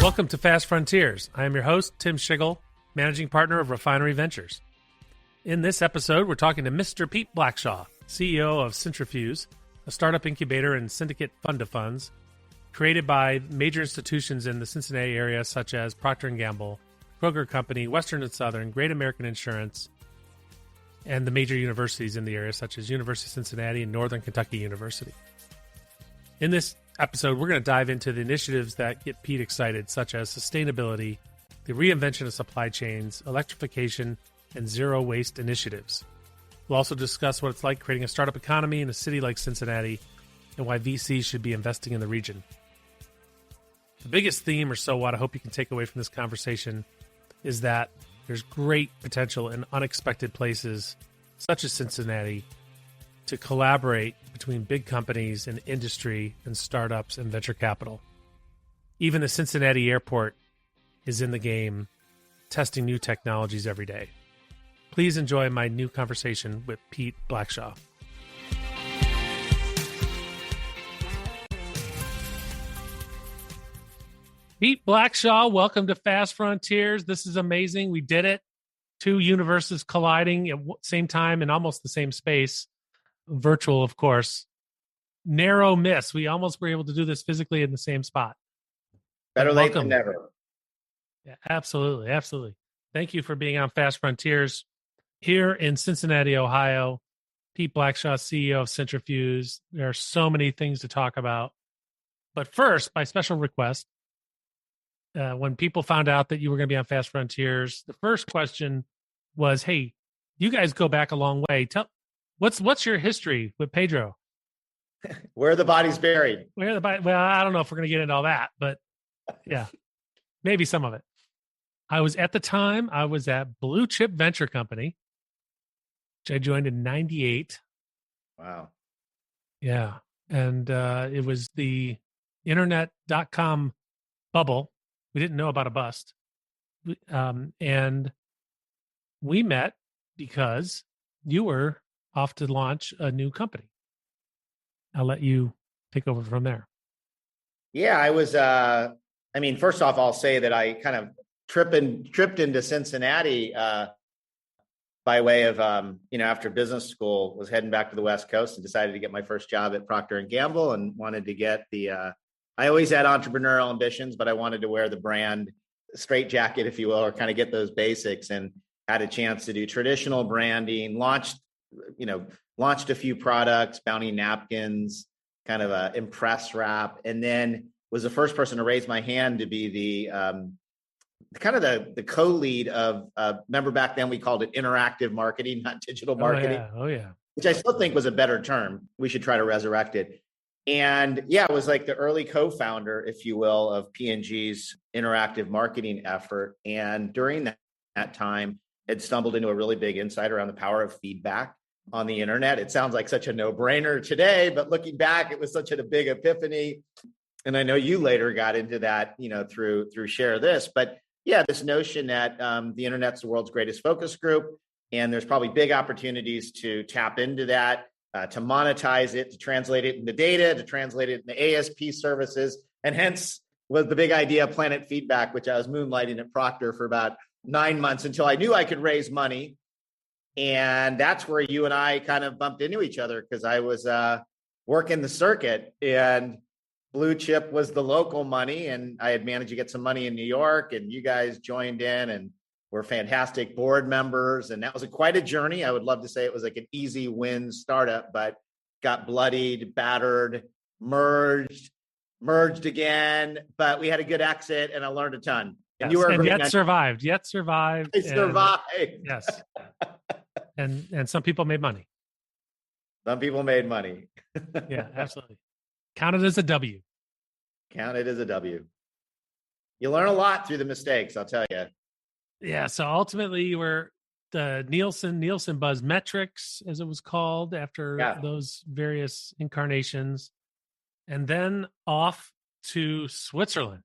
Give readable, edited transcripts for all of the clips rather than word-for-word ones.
Welcome to Fast Frontiers. I am your host, Tim Schigel, Managing Partner of Refinery Ventures. In this episode, we're talking to Mr. Pete Blackshaw, CEO of Cintrifuse, a startup incubator and syndicate fund of funds created by major institutions in the Cincinnati area such as Procter & Gamble, Kroger Company, Western and Southern, Great American Insurance, and the major universities in the area such as University of Cincinnati and Northern Kentucky University. In this episode, we're going to dive into the initiatives that get Pete excited, such as sustainability, the reinvention of supply chains, electrification, and zero waste initiatives. We'll also discuss what it's like creating a startup economy in a city like Cincinnati and why VCs should be investing in the region. The biggest theme, or so what I hope you can take away from this conversation, is that there's great potential in unexpected places, such as Cincinnati, to collaborate between big companies and industry and startups and venture capital. Even the Cincinnati airport is in the game, testing new technologies every day. Please enjoy my new conversation with Pete Blackshaw. Pete Blackshaw, welcome to Fast Frontiers. This is amazing. We did it. Two universes colliding at the same time in almost the same space. Virtual, of course. Narrow miss. We almost were able to do this physically in the same spot. Better late than never. Yeah, absolutely. Absolutely. Thank you for being on Fast Frontiers here in Cincinnati, Ohio. Pete Blackshaw, CEO of Cintrifuse. There are so many things to talk about. But first, by special request, when people found out that you were going to be on Fast Frontiers, the first question was, hey, you guys go back a long way. What's your history with Pedro? Where are the bodies buried? Well, I don't know if we're going to get into all that, but yeah, maybe some of it. I was at Blue Chip Venture Company, which I joined in 98. Wow. Yeah. And it was the internet.com bubble. We didn't know about a bust. And we met because you were off to launch a new company. I'll let you take over from there. Yeah, I was, first off, I'll say that I kind of tripped into Cincinnati by way of, after business school, was heading back to the West Coast and decided to get my first job at Procter & Gamble and wanted to get I always had entrepreneurial ambitions, but I wanted to wear the brand straitjacket, if you will, or kind of get those basics, and had a chance to do traditional branding, launched a few products, Bounty napkins, kind of a Impress wrap, and then was the first person to raise my hand to be the co-lead of, remember back then we called it interactive marketing, not digital marketing. Oh yeah. Which I still think was a better term. We should try to resurrect it. And yeah, it was like the early co-founder, if you will, of P&G's interactive marketing effort. And during that time, had stumbled into a really big insight around the power of feedback on the internet. It sounds like such a no-brainer today, but looking back, it was such a big epiphany. And I know you later got into that, through Share This. But yeah, this notion that the internet's the world's greatest focus group, and there's probably big opportunities to tap into that, to monetize it, to translate it into data, to translate it into ASP services, and hence was the big idea of Planet Feedback, which I was moonlighting at Procter for about 9 months until I knew I could raise money. And that's where you and I kind of bumped into each other, because I was working the circuit and Blue Chip was the local money, and I had managed to get some money in New York, and you guys joined in and were fantastic board members. And that was quite a journey. I would love to say it was like an easy win startup, but got bloodied, battered, merged again. But we had a good exit and I learned a ton. And you were survived. I survived. Yes. And some people made money. Some people made money. Yeah, absolutely. Count it as a W. Count it as a W. You learn a lot through the mistakes, I'll tell you. Yeah. So ultimately, you were the Nielsen BuzzMetrics, as it was called, after those various incarnations, and then off to Switzerland.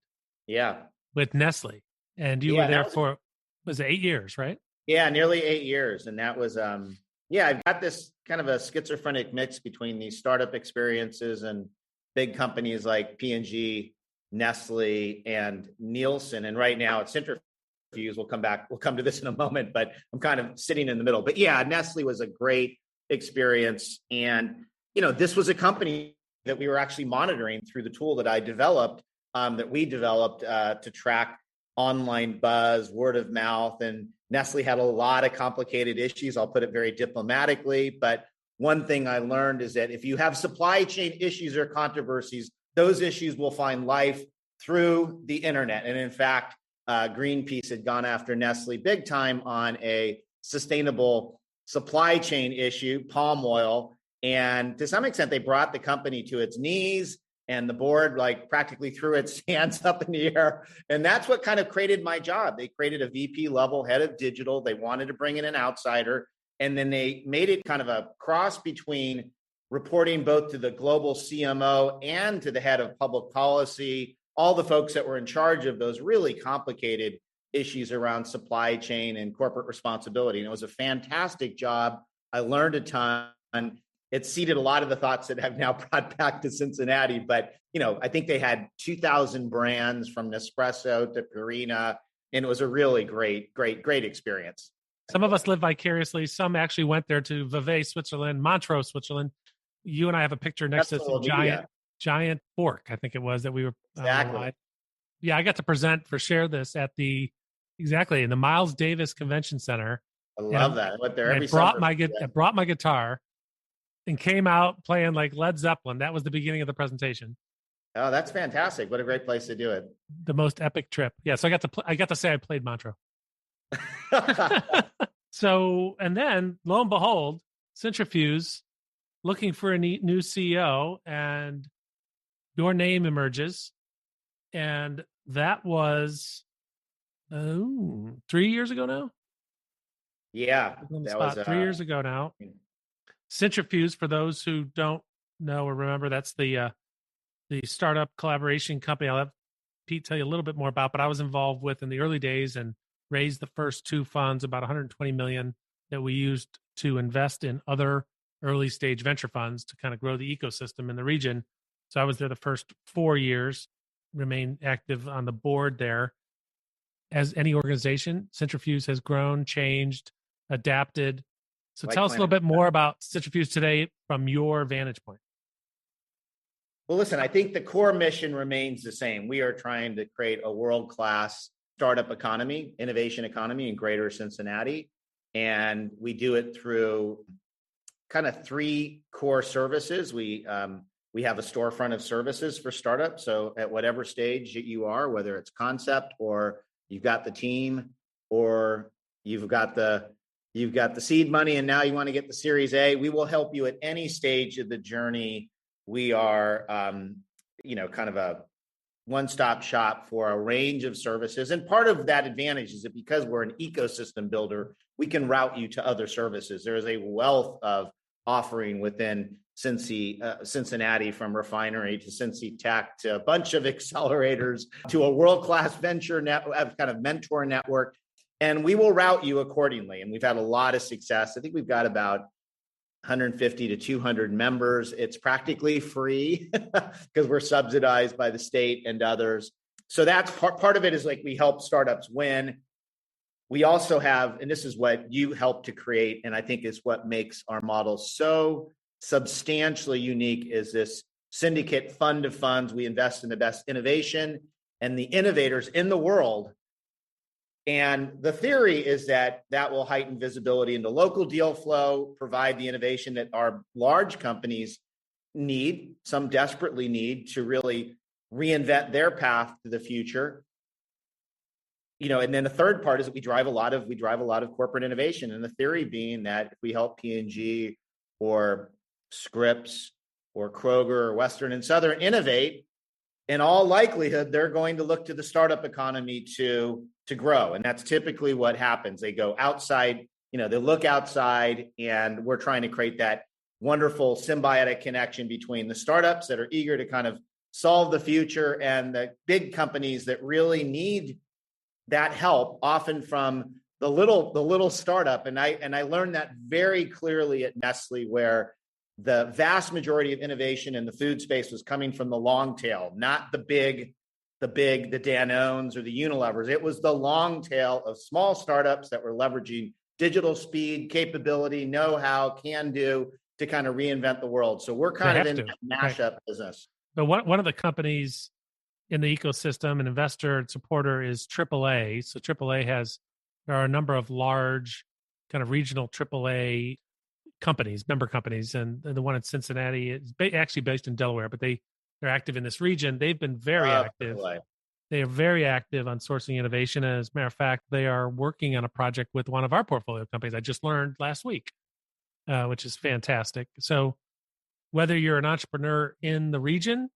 Yeah. With Nestle. And you were there for, was it 8 years, right? Yeah, nearly 8 years. And that was, I've got this kind of a schizophrenic mix between these startup experiences and big companies like P&G Nestle, and Nielsen. And right now it's Cintrifuse. We'll come to this in a moment, but I'm kind of sitting in the middle. But yeah, Nestle was a great experience. And, this was a company that we were actually monitoring through the tool that I developed, that we developed to track online buzz, word of mouth. And Nestle had a lot of complicated issues. I'll put it very diplomatically. But one thing I learned is that if you have supply chain issues or controversies, those issues will find life through the internet. And in fact, Greenpeace had gone after Nestle big time on a sustainable supply chain issue, palm oil. And to some extent, they brought the company to its knees, and the board practically threw its hands up in the air. And that's what kind of created my job. They created a VP level head of digital. They wanted to bring in an outsider. And then they made it kind of a cross between reporting both to the global CMO and to the head of public policy, all the folks that were in charge of those really complicated issues around supply chain and corporate responsibility. And it was a fantastic job. I learned a ton. It seeded a lot of the thoughts that I've now brought back to Cincinnati. But, I think they had 2,000 brands from Nespresso to Purina, and it was a really great experience. Some of us live vicariously. Some actually went there to Vevey, Switzerland, Montreux, Switzerland. You and I have a picture next to some giant fork, I think it was, that we were. Exactly. Yeah, I got to share this at in the Miles Davis Convention Center. I love that. I went there every summer. I brought my guitar and came out playing like Led Zeppelin. That was the beginning of the presentation. Oh, that's fantastic. What a great place to do it. The most epic trip. Yeah, so I got to say I played Montreux. So, and then lo and behold, Cintrifuse looking for a new CEO, and your name emerges. And that was 3 years ago now. Yeah, that was 3 years ago now. Cintrifuse, for those who don't know or remember, that's the startup collaboration company I'll have Pete tell you a little bit more about, but I was involved with in the early days and raised the first two funds, about 120 million, that we used to invest in other early stage venture funds to kind of grow the ecosystem in the region. So I was there the first 4 years, remained active on the board there. As any organization, Cintrifuse has grown, changed, adapted. So tell us a little bit more about Cintrifuse today from your vantage point. Well, listen, I think the core mission remains the same. We are trying to create a world-class startup economy, innovation economy in greater Cincinnati. And we do it through kind of three core services. We have a storefront of services for startups. So at whatever stage that you are, whether it's concept or you've got the team or you've got the seed money and now you want to get the Series A, we will help you at any stage of the journey. We are, kind of a one-stop shop for a range of services. And part of that advantage is that because we're an ecosystem builder, we can route you to other services. There is a wealth of offering within Cincinnati, from refinery to Cincy Tech to a bunch of accelerators to a world-class venture kind of mentor network. And we will route you accordingly. And we've had a lot of success. I think we've got about 150 to 200 members. It's practically free because we're subsidized by the state and others. So that's part of it, is like we help startups win. We also have, and this is what you helped to create, and I think is what makes our model so substantially unique, is this syndicate fund of funds. We invest in the best innovation and the innovators in the world. And the theory is that will heighten visibility into local deal flow, provide the innovation that our large companies need, some desperately need, to really reinvent their path to the future. And then the third part is that we drive a lot of corporate innovation. And the theory being that if we help P&G or Scripps or Kroger or Western and Southern innovate, in all likelihood, they're going to look to the startup economy to grow. And that's typically what happens. They go outside, they look outside, and we're trying to create that wonderful symbiotic connection between the startups that are eager to kind of solve the future and the big companies that really need that help, often from the little startup. And I learned that very clearly at Nestle, where the vast majority of innovation in the food space was coming from the long tail, not the big the Danones or the Unilevers. It was the long tail of small startups that were leveraging digital speed, capability, know-how, can do to kind of reinvent the world. So we're kind of in that mashup business. But one of the companies in the ecosystem, an investor and supporter, is AAA. So AAA there are a number of large kind of regional AAA companies, member companies, and the one in Cincinnati is actually based in Delaware, but they're active in this region. They've been very active. They are very active on sourcing innovation. As a matter of fact, they are working on a project with one of our portfolio companies. I just learned last week, which is fantastic. So whether you're an entrepreneur in the region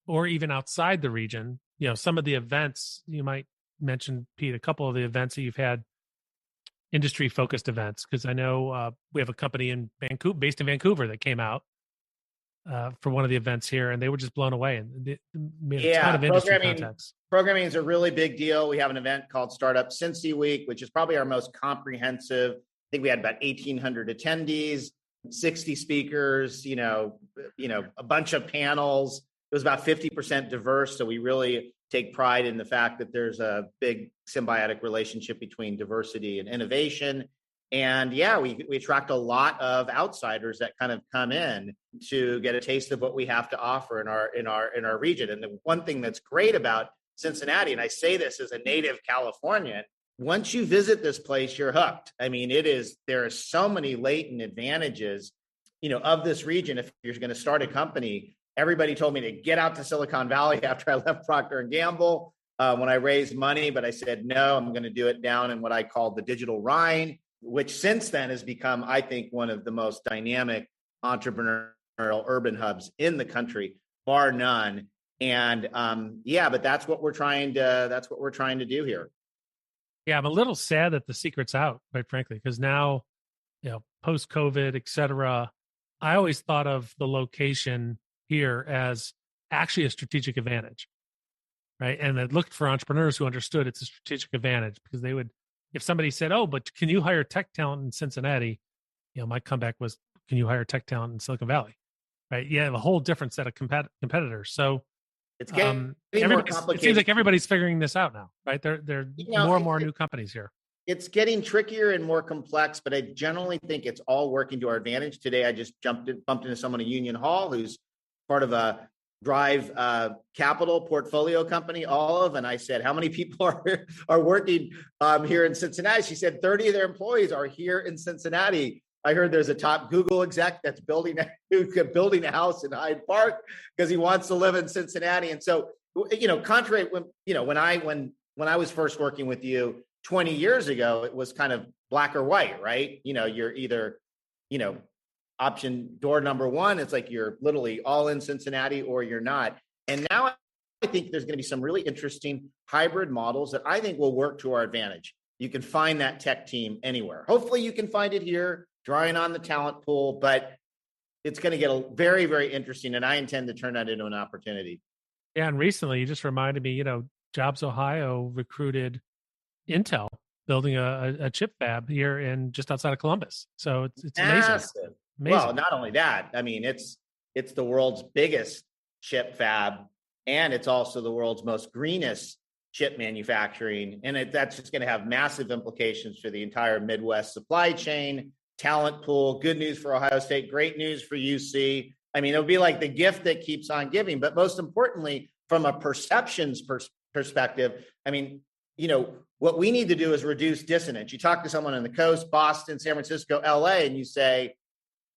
or even outside the region, some of the events you might mention, Pete, a couple of the events that you've had, industry focused events, because I know we have a company in Vancouver, based in Vancouver, that came out for one of the events here, and they were just blown away and made a ton of industry contacts. Programming is a really big deal. We have an event called Startup Cincy Week, which is probably our most comprehensive. I think we had about 1,800 attendees, 60 speakers, a bunch of panels. It was about 50% diverse. So we really take pride in the fact that there's a big symbiotic relationship between diversity and innovation. And we attract a lot of outsiders that kind of come in to get a taste of what we have to offer in our region. And the one thing that's great about Cincinnati, and I say this as a native Californian, once you visit this place, you're hooked. I mean, there are so many latent advantages, of this region. If you're going to start a company, everybody told me to get out to Silicon Valley after I left Procter & Gamble when I raised money, but I said, no, I'm going to do it down in what I call the Digital Rhine, which since then has become, I think, one of the most dynamic entrepreneurial urban hubs in the country, bar none. And but that's what we're trying to do here. Yeah, I'm a little sad that the secret's out, quite frankly, because now, post COVID, et cetera, I always thought of the location here as actually a strategic advantage, right? And I looked for entrepreneurs who understood it's a strategic advantage, because they would, if somebody said, "Oh, but can you hire tech talent in Cincinnati?" My comeback was, "Can you hire tech talent in Silicon Valley?" Right? Yeah, a whole different set of competitors. So it's getting more complicated. It seems like everybody's figuring this out now, right? There are more and more new companies here. It's getting trickier and more complex, but I generally think it's all working to our advantage. Today, I just bumped into someone at Union Hall who's part of a Drive Capital portfolio company, and I said, how many people are working here in Cincinnati? She said 30 of their employees are here in Cincinnati. I heard there's a top Google exec that's building a house in Hyde Park because he wants to live in Cincinnati. And so, contrary, when I was first working with you 20 years ago, it was kind of black or white, right? You're either, option door number one, it's like you're literally all in Cincinnati or you're not. And now I think there's going to be some really interesting hybrid models that I think will work to our advantage. You can find that tech team anywhere. Hopefully you can find it here, drawing on the talent pool, but it's going to get very, very interesting. And I intend to turn that into an opportunity. Yeah. And recently you just reminded me, Jobs Ohio recruited Intel building a chip fab here in just outside of Columbus. So it's amazing. Well, not only that, I mean, it's the world's biggest chip fab, and it's also the world's most greenest chip manufacturing. And that's just going to have massive implications for the entire Midwest supply chain, talent pool. Good news for Ohio State, great news for UC. I mean, it'll be like the gift that keeps on giving. But most importantly, from a perceptions perspective, I mean, what we need to do is reduce dissonance. You talk to someone on the coast, Boston, San Francisco, LA, and you say,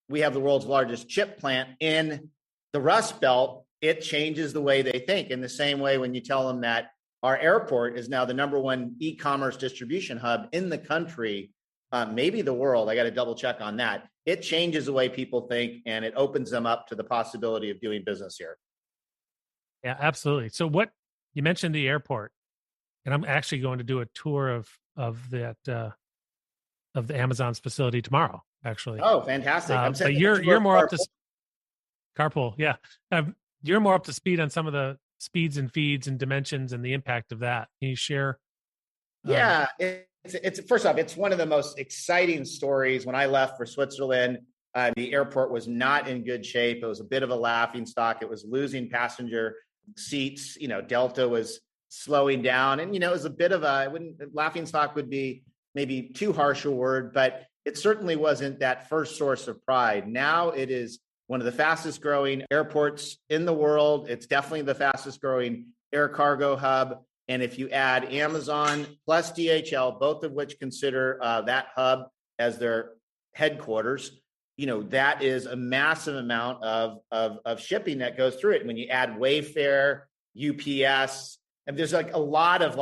we have the world's largest chip plant in the Rust Belt. It changes the way they think. In the same way, when you tell them that our airport is now the number one e-commerce distribution hub in the country, maybe the world, I got to double check on that. It changes the way people think, and it opens them up to the possibility of doing business here. Yeah, absolutely. So you mentioned the airport, and I'm actually going to do a tour of the Amazon's facility tomorrow, actually. Oh, fantastic. But you're more up to carpool. Yeah. You're more up to speed on some of the speeds and feeds and dimensions and the impact of that. Can you share? Yeah. It's first off, it's one of the most exciting stories. When I left for Switzerland, the airport was not in good shape. It was a bit of a laughing stock. It was losing passenger seats. Delta was slowing down, and it was a bit of laughing stock would be maybe too harsh a word, but it certainly wasn't that first source of pride. Now it is one of the fastest growing airports in the world. It's definitely the fastest growing air cargo hub. And if you add Amazon plus DHL, both of which consider that hub as their headquarters, that is a massive amount of shipping that goes through it. And when you add Wayfair, UPS, and there's like a lot of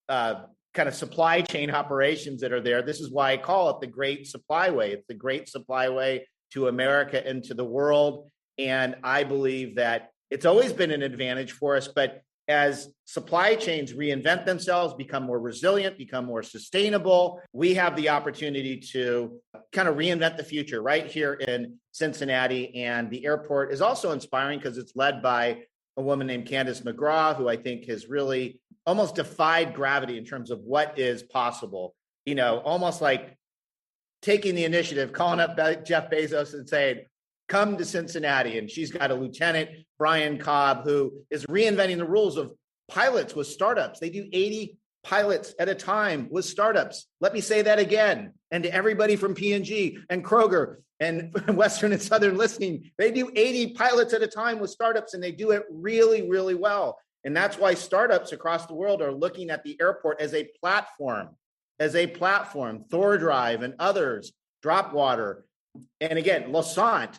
kind of supply chain operations that are there. This is why I call it the Great Supply Way. It's the Great Supply Way to America and to the world. And I believe that it's always been an advantage for us, but as supply chains reinvent themselves, become more resilient, become more sustainable, we have the opportunity to kind of reinvent the future right here in Cincinnati. And the airport is also inspiring because it's led by a woman named Candace McGraw, who I think has really almost defied gravity in terms of what is possible. Almost like taking the initiative, calling up Jeff Bezos and saying, come to Cincinnati. And she's got a lieutenant, Brian Cobb, who is reinventing the rules of pilots with startups. They do 80 pilots at a time with startups. Let me say that again. And to everybody from P&G and Kroger and Western and Southern listening, they do 80 pilots at a time with startups, and they do it really, really well. And that's why startups across the world are looking at the airport as a platform. Thor Drive and others, Dropwater, and again, Lassant,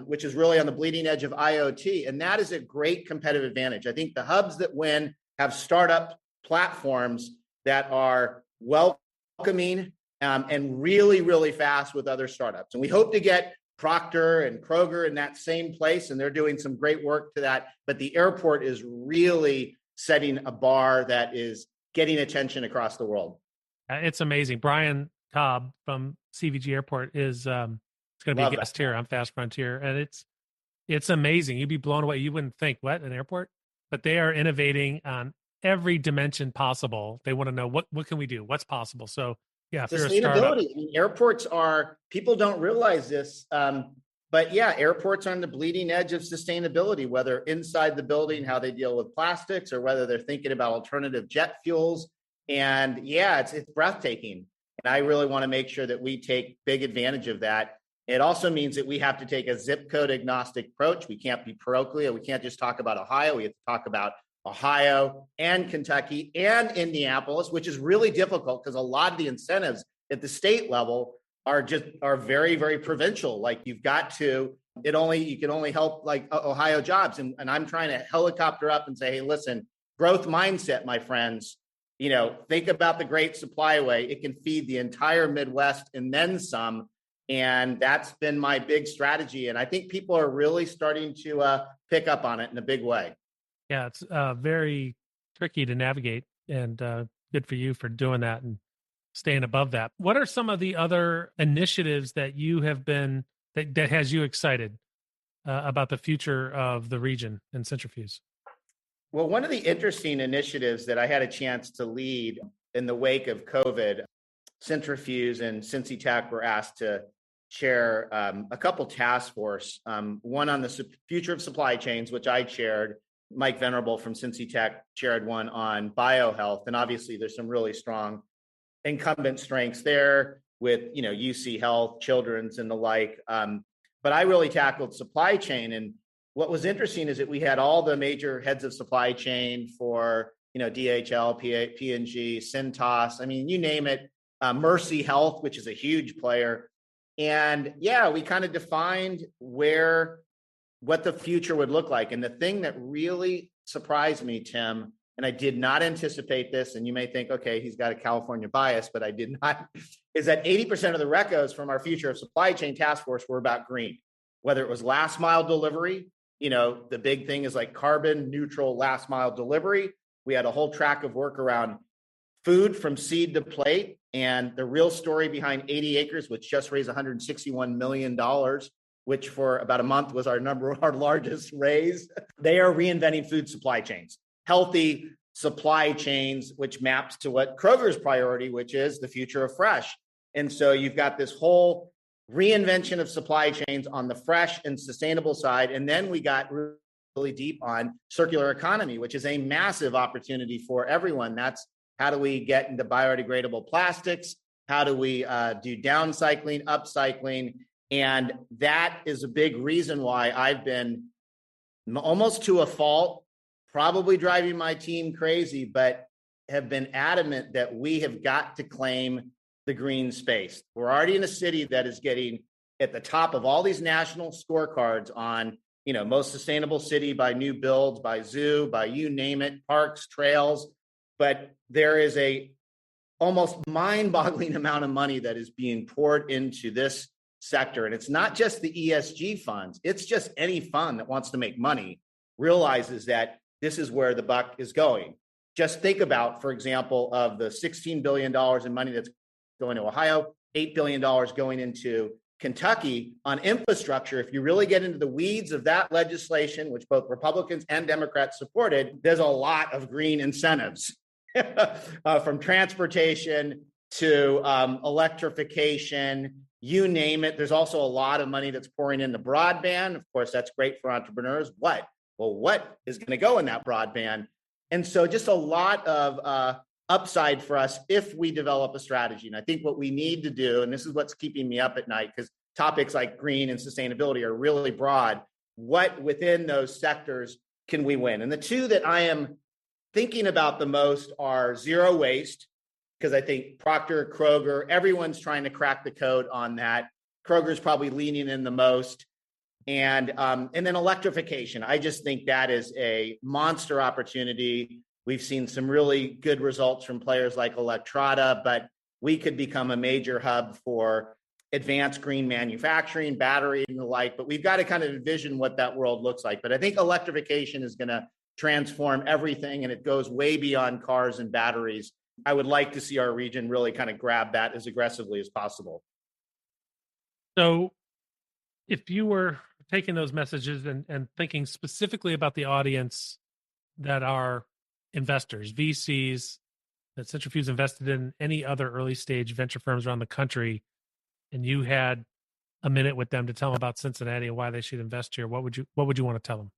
which is really on the bleeding edge of IoT. And that is a great competitive advantage. I think the hubs that win have startup platforms that are welcoming and really, really fast with other startups. And we hope to get Procter and Kroger in that same place, and they're doing some great work to that. But the airport is really setting a bar that is getting attention across the world. It's amazing. Brian Cobb from CVG Airport is going to be a guest here on Fast Frontier, and it's amazing. You'd be blown away. You wouldn't think, what, an airport? But they are innovating on every dimension possible. They want to know what can we do? What's possible? So yeah, sustainability. Airports are, people don't realize this, but yeah, airports are on the bleeding edge of sustainability, whether inside the building, how they deal with plastics, or whether they're thinking about alternative jet fuels. And yeah, it's breathtaking. And I really want to make sure that we take big advantage of that. It also means that we have to take a zip code agnostic approach. We can't be parochial. We can't just talk about Ohio. We have to talk about Ohio and Kentucky and Indianapolis, which is really difficult because a lot of the incentives at the state level are very, very provincial. Like you can only help like Ohio jobs. And I'm trying to helicopter up and say, hey, listen, growth mindset, my friends, think about the Great Supply Way. It can feed the entire Midwest and then some. And that's been my big strategy. And I think people are really starting to pick up on it in a big way. Yeah, it's very tricky to navigate, and good for you for doing that and staying above that. What are some of the other initiatives that you have been, that has you excited about the future of the region and Cintrifuse? Well, one of the interesting initiatives that I had a chance to lead in the wake of COVID, Cintrifuse and Cincy Tech were asked to chair a couple task force, one on the future of supply chains, which I chaired. Mike Venerable from Cincy Tech chaired one on biohealth. And obviously there's some really strong incumbent strengths there with, UC Health, Children's and the like. But I really tackled supply chain. And what was interesting is that we had all the major heads of supply chain for, DHL, P&G, Cintas, I mean, you name it, Mercy Health, which is a huge player. And yeah, we kind of defined what the future would look like. And the thing that really surprised me, Tim, and I did not anticipate this, and you may think, okay, he's got a California bias, but I did not, is that 80% of the recos from our future of supply chain task force were about green, whether it was last mile delivery. The big thing is like carbon neutral last mile delivery. We had a whole track of work around food from seed to plate, and the real story behind 80 acres, which just raised $161 million, which for about a month was our largest raise. They are reinventing food supply chains, healthy supply chains, which maps to what Kroger's priority, which is the future of fresh. And so you've got this whole reinvention of supply chains on the fresh and sustainable side. And then we got really deep on circular economy, which is a massive opportunity for everyone. That's how do we get into biodegradable plastics? How do we do downcycling, upcycling? And that is a big reason why I've been almost to a fault, probably driving my team crazy, but have been adamant that we have got to claim the green space. We're already in a city that is getting at the top of all these national scorecards on, most sustainable city by new builds, by zoo, by you name it, parks, trails. But there is a almost mind-boggling amount of money that is being poured into this sector. And it's not just the ESG funds, it's just any fund that wants to make money realizes that this is where the buck is going. Just think about, for example, of the $16 billion in money that's going to Ohio, $8 billion going into Kentucky on infrastructure. If you really get into the weeds of that legislation, which both Republicans and Democrats supported, there's a lot of green incentives from transportation to electrification, you name it. There's also a lot of money that's pouring into broadband. Of course, that's great for entrepreneurs. What is going to go in that broadband? And so just a lot of upside for us if we develop a strategy. And I think what we need to do, and this is what's keeping me up at night, because topics like green and sustainability are really broad, what within those sectors can we win? And the two that I am thinking about the most are zero waste, because I think Procter, Kroger, everyone's trying to crack the code on that. Kroger's probably leaning in the most. And then electrification. I just think that is a monster opportunity. We've seen some really good results from players like Electrada, but we could become a major hub for advanced green manufacturing, battery and the like, but we've got to kind of envision what that world looks like. But I think electrification is going to transform everything, and it goes way beyond cars and batteries. I would like to see our region really kind of grab that as aggressively as possible. So if you were taking those messages and thinking specifically about the audience that are investors, VCs, that Cintrifuse invested in, any other early stage venture firms around the country, and you had a minute with them to tell them about Cincinnati and why they should invest here, what would you want to tell them?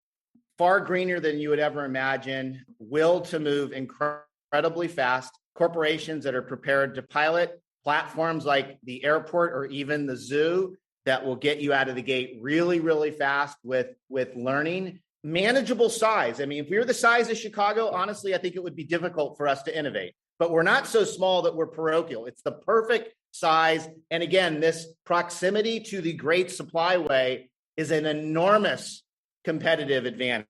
Far greener than you would ever imagine, will to move incredibly fast, corporations that are prepared to pilot platforms like the airport or even the zoo that will get you out of the gate really, really fast with learning. Manageable size. I mean, if we were the size of Chicago, honestly, I think it would be difficult for us to innovate. But we're not so small that we're parochial. It's the perfect size. And again, this proximity to the great supply way is an enormous competitive advantage.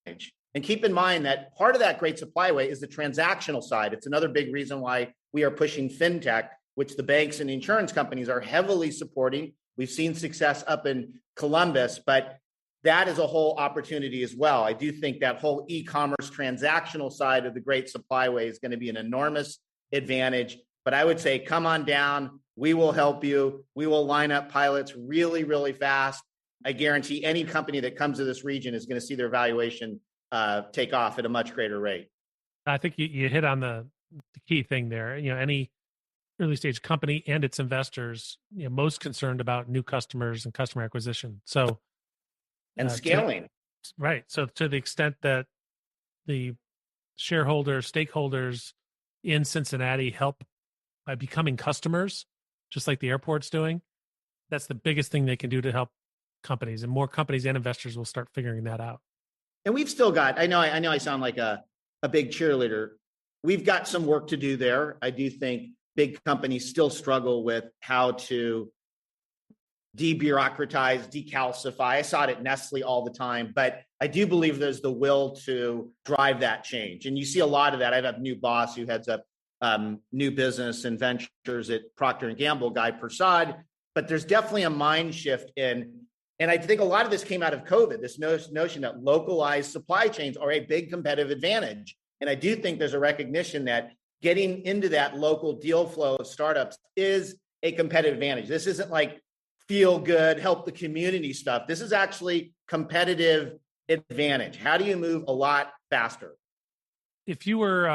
And keep in mind that part of that great supply way is the transactional side. It's another big reason why we are pushing fintech, which the banks and insurance companies are heavily supporting. We've seen success up in Columbus, but that is a whole opportunity as well. I do think that whole e-commerce transactional side of the great supply way is going to be an enormous advantage. But I would say, come on down. We will help you. We will line up pilots really, really fast. I guarantee any company that comes to this region is going to see their valuation take off at a much greater rate. I think you hit on the key thing there. Any early stage company and its investors, most concerned about new customers and customer acquisition. So, and scaling. Right. So to the extent that the shareholders, stakeholders in Cincinnati help by becoming customers, just like the airport's doing, that's the biggest thing they can do to help companies, and more companies and investors will start figuring that out. And we've still got, I know I sound like a big cheerleader. We've got some work to do there. I do think big companies still struggle with how to debureaucratize, decalcify. I saw it at Nestle all the time, but I do believe there's the will to drive that change. And you see a lot of that. I have a new boss who heads up new business and ventures at Procter & Gamble, Guy Prasad, but there's definitely a mind shift in. And I think a lot of this came out of COVID, this notion that localized supply chains are a big competitive advantage. And I do think there's a recognition that getting into that local deal flow of startups is a competitive advantage. This isn't like feel good, help the community stuff. This is actually competitive advantage. How do you move a lot faster? If you were,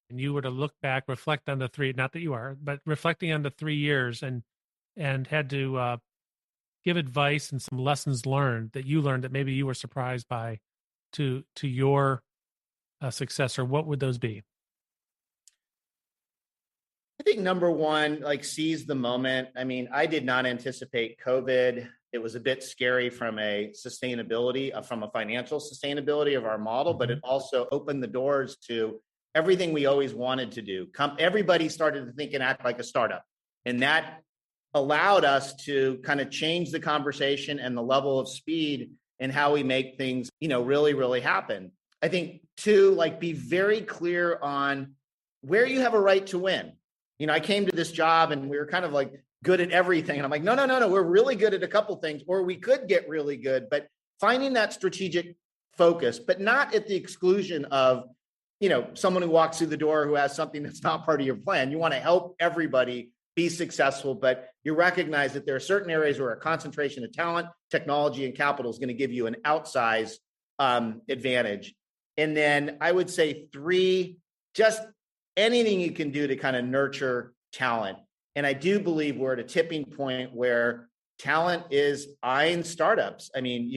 and you were to look back, reflect on the three, not that you are, but reflecting on the 3 years and had to give advice and some lessons learned that maybe you were surprised by, to your success, or what would those be? I think number one, like seize the moment. I mean, I did not anticipate COVID. It was a bit scary from a sustainability, from a financial sustainability of our model, but it also opened the doors to everything we always wanted to do. Everybody started to think and act like a startup. And that allowed us to kind of change the conversation and the level of speed and how we make things, really, really happen. I think two, like be very clear on where you have a right to win. I came to this job and we were kind of like good at everything. And I'm like, no, we're really good at a couple things, or we could get really good, but finding that strategic focus, but not at the exclusion of, someone who walks through the door who has something that's not part of your plan. You want to help everybody be successful, but you recognize that there are certain areas where a concentration of talent, technology, and capital is going to give you an outsized advantage. And then I would say three, just anything you can do to kind of nurture talent. And I do believe we're at a tipping point where talent is eyeing startups. I mean,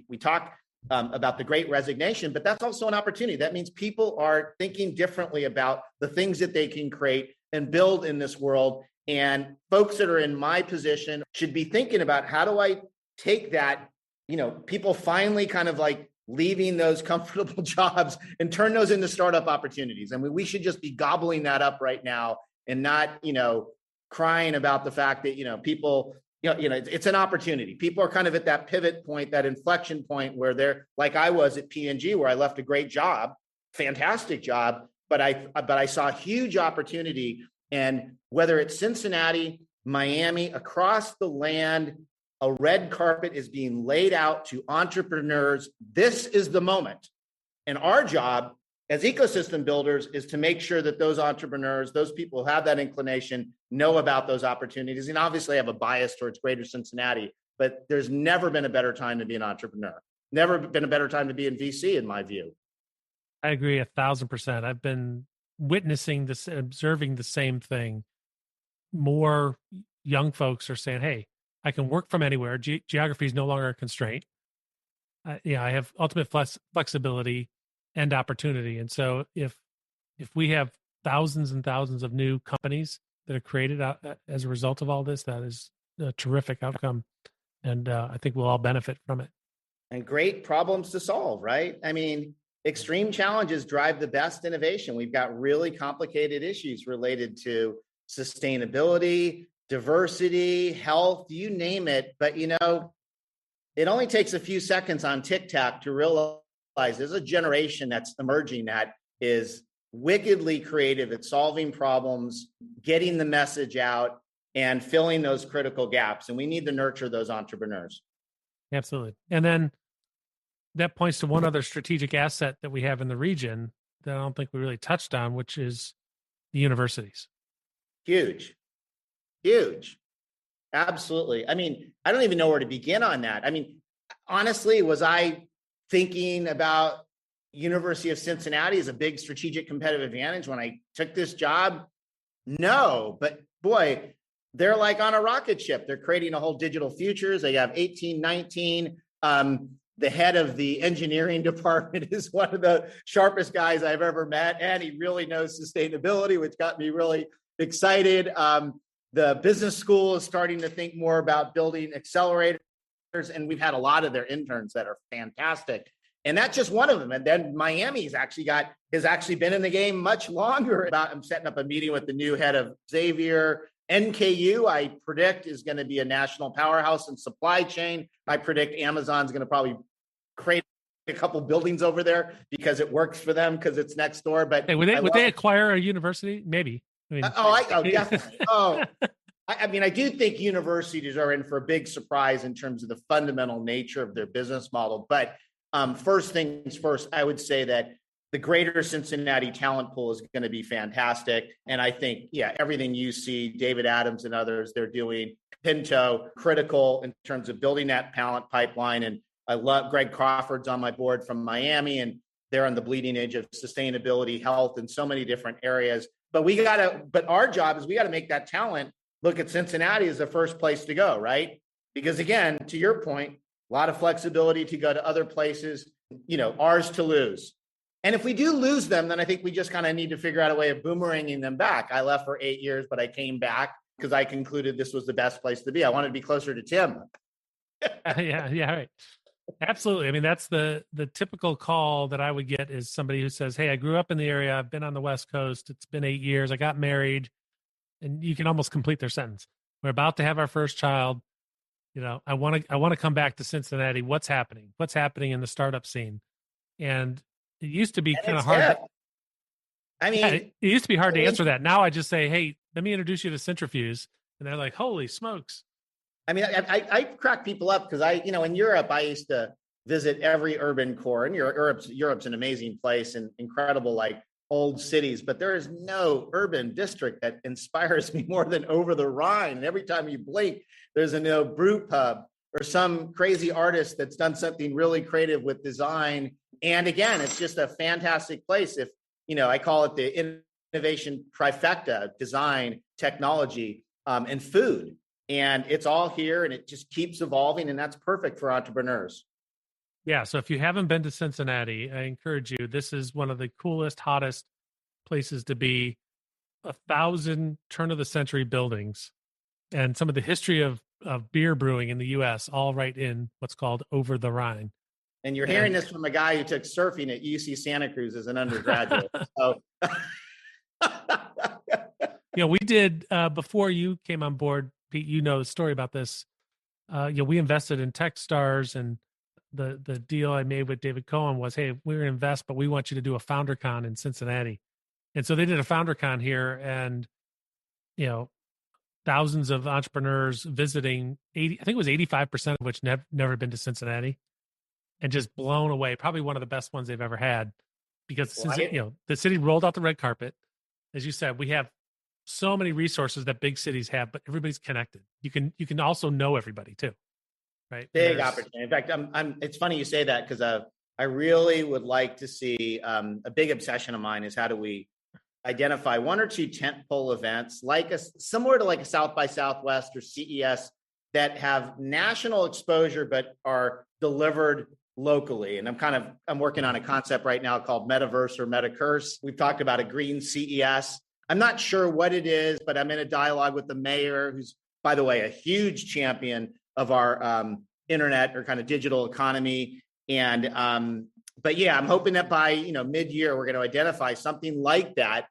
we talk about the great resignation, but that's also an opportunity. That means people are thinking differently about the things that they can create and build in this world. And folks that are in my position should be thinking about, how do I take that, people finally kind of like leaving those comfortable jobs and turn those into startup opportunities. I mean, we should just be gobbling that up right now and not, crying about the fact that, people, it's an opportunity. People are kind of at that pivot point, that inflection point where they're like I was at P&G, where I left a great job, fantastic job, but I saw a huge opportunity. And whether it's Cincinnati, Miami, across the land, a red carpet is being laid out to entrepreneurs. This is the moment. And our job as ecosystem builders is to make sure that those entrepreneurs, those people who have that inclination, know about those opportunities. And obviously I have a bias towards greater Cincinnati, but there's never been a better time to be an entrepreneur. Never been a better time to be in VC, in my view. I agree 1,000%. I've been witnessing this, observing the same thing. More young folks are saying, hey, I can work from anywhere. Geography is no longer a constraint. I have ultimate flexibility and opportunity. And so if we have thousands and thousands of new companies that are created as a result of all this, that is a terrific outcome. And I think we'll all benefit from it. And great problems to solve, right? I mean, extreme challenges drive the best innovation. We've got really complicated issues related to sustainability, diversity, health, you name it. But, it only takes a few seconds on TikTok to realize there's a generation that's emerging that is wickedly creative at solving problems, getting the message out, and filling those critical gaps. And we need to nurture those entrepreneurs. Absolutely. And then that points to one other strategic asset that we have in the region that I don't think we really touched on, which is the universities. Huge. Absolutely. I mean, I don't even know where to begin on that. I mean, honestly, was I thinking about University of Cincinnati as a big strategic competitive advantage when I took this job? No, but boy, they're like on a rocket ship. They're creating a whole digital futures. They have 1819. The head of the engineering department is one of the sharpest guys I've ever met, and he really knows sustainability, which got me really excited. The business school is starting to think more about building accelerators, and we've had a lot of their interns that are fantastic. And that's just one of them. And then Miami's has actually been in the game much longer. I'm setting up a meeting with the new head of Xavier. NKU, I predict, is going to be a national powerhouse in supply chain. I predict Amazon's going to probably create a couple buildings over there because it works for them because it's next door. But hey, would they acquire a university? Maybe. I mean, definitely. I mean, I do think universities are in for a big surprise in terms of the fundamental nature of their business model. But first things first, I would say that the greater Cincinnati talent pool is going to be fantastic. And I think, everything you see, David Adams and others, they're doing, Pinto, critical in terms of building that talent pipeline. And I love Greg Crawford's on my board from Miami, and they're on the bleeding edge of sustainability, health, and so many different areas. But our job is we got to make that talent look at Cincinnati as the first place to go, right? Because again, to your point, a lot of flexibility to go to other places, ours to lose. And if we do lose them, then I think we just kind of need to figure out a way of boomeranging them back. I left for 8 years, but I came back because I concluded this was the best place to be. I wanted to be closer to Tim. Yeah, right. Absolutely. I mean, that's the typical call that I would get is somebody who says, hey, I grew up in the area. I've been on the West Coast. It's been 8 years. I got married. And you can almost complete their sentence. We're about to have our first child. I want to come back to Cincinnati. What's happening? What's happening in the startup scene? And it used to be kind of hard. It used to be hard to answer that. Now I just say, hey, let me introduce you to Cintrifuse. And they're like, holy smokes. I mean, I crack people up because in Europe, I used to visit every urban core, and Europe's an amazing place and incredible, like old cities, but there is no urban district that inspires me more than over the Rhine. And every time you blink, there's a new brew pub or some crazy artist that's done something really creative with design. And again, it's just a fantastic place. If, I call it the innovation trifecta: design, technology, and food. And it's all here, and it just keeps evolving, and that's perfect for entrepreneurs. Yeah, so if you haven't been to Cincinnati, I encourage you. This is one of the coolest, hottest places to be. 1,000 turn-of-the-century buildings, and some of the history of beer brewing in the U.S., all right in what's called Over the Rhine. And you're hearing this from a guy who took surfing at UC Santa Cruz as an undergraduate. So. We did, before you came on board, Pete, the story about this. We invested in Techstars, and the deal I made with David Cohen was, hey, we're going to invest, but we want you to do a FounderCon in Cincinnati. And so they did a FounderCon here, and, thousands of entrepreneurs visiting, I think it was 85% of which never been to Cincinnati, and just blown away. Probably one of the best ones they've ever had, because the city rolled out the red carpet. As you said, we have so many resources that big cities have, but everybody's connected. You can also know everybody too, right? Big opportunity. In fact, it's funny you say that, because I really would like to see, a big obsession of mine is how do we identify one or two tentpole events, similar to like a South by Southwest or CES, that have national exposure but are delivered locally. And I'm working on a concept right now called Metaverse or Metacurse. We've talked about a green CES. I'm not sure what it is, but I'm in a dialogue with the mayor, who's, by the way, a huge champion of our internet or kind of digital economy. And but yeah, I'm hoping that by mid-year we're going to identify something like that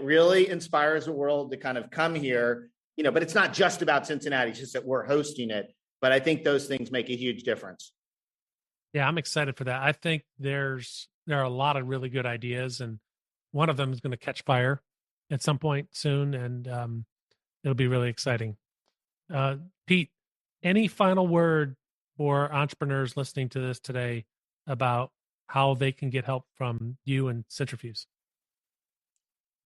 really inspires the world to kind of come here. But it's not just about Cincinnati; it's just that we're hosting it. But I think those things make a huge difference. Yeah, I'm excited for that. I think there are a lot of really good ideas, and one of them is going to catch fire at some point soon, and it'll be really exciting. Pete, any final word for entrepreneurs listening to this today about how they can get help from you and Cintrifuse?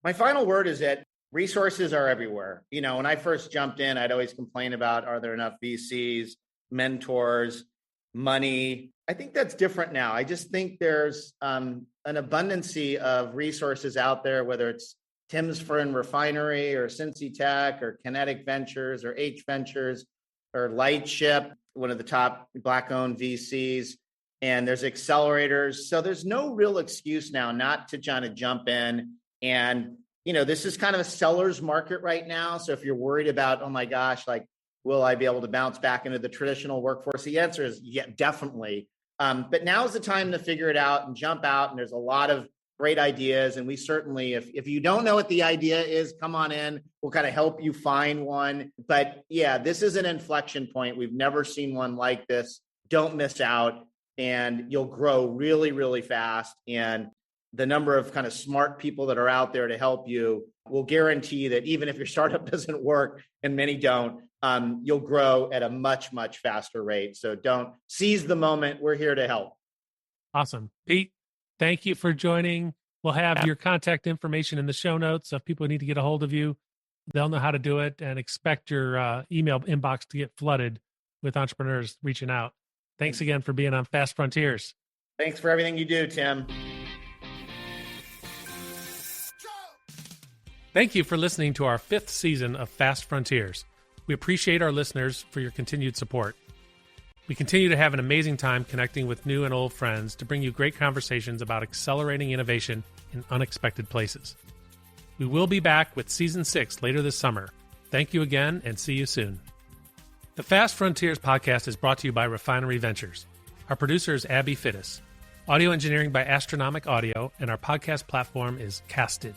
My final word is that resources are everywhere. When I first jumped in, I'd always complain about, are there enough VCs, mentors, money? I think that's different now. I just think there's an abundancy of resources out there, whether it's Tim's Fern Refinery or Cincy Tech or Kinetic Ventures or H Ventures or Lightship, one of the top Black-owned VCs. And there's accelerators. So there's no real excuse now not to kind of jump in. And, this is kind of a seller's market right now. So if you're worried about, oh my gosh, like, will I be able to bounce back into the traditional workforce? The answer is yeah, definitely. But now's the time to figure it out and jump out. And there's a lot of great ideas. And we certainly, if you don't know what the idea is, come on in. We'll kind of help you find one. But yeah, this is an inflection point. We've never seen one like this. Don't miss out. And you'll grow really, really fast. And the number of kind of smart people that are out there to help you will guarantee that even if your startup doesn't work, and many don't, you'll grow at a much, much faster rate. So don't seize the moment. We're here to help. Awesome. Pete, thank you for joining. We'll have your contact information in the show notes. So if people need to get a hold of you, they'll know how to do it, and expect your email inbox to get flooded with entrepreneurs reaching out. Thanks again for being on Fast Frontiers. Thanks for everything you do, Tim. Thank you for listening to our 5th season of Fast Frontiers. We appreciate our listeners for your continued support. We continue to have an amazing time connecting with new and old friends to bring you great conversations about accelerating innovation in unexpected places. We will be back with Season 6 later this summer. Thank you again, and see you soon. The Fast Frontiers podcast is brought to you by Refinery Ventures. Our producer is Abby Fittis. Audio engineering by Astronomic Audio, and our podcast platform is Casted.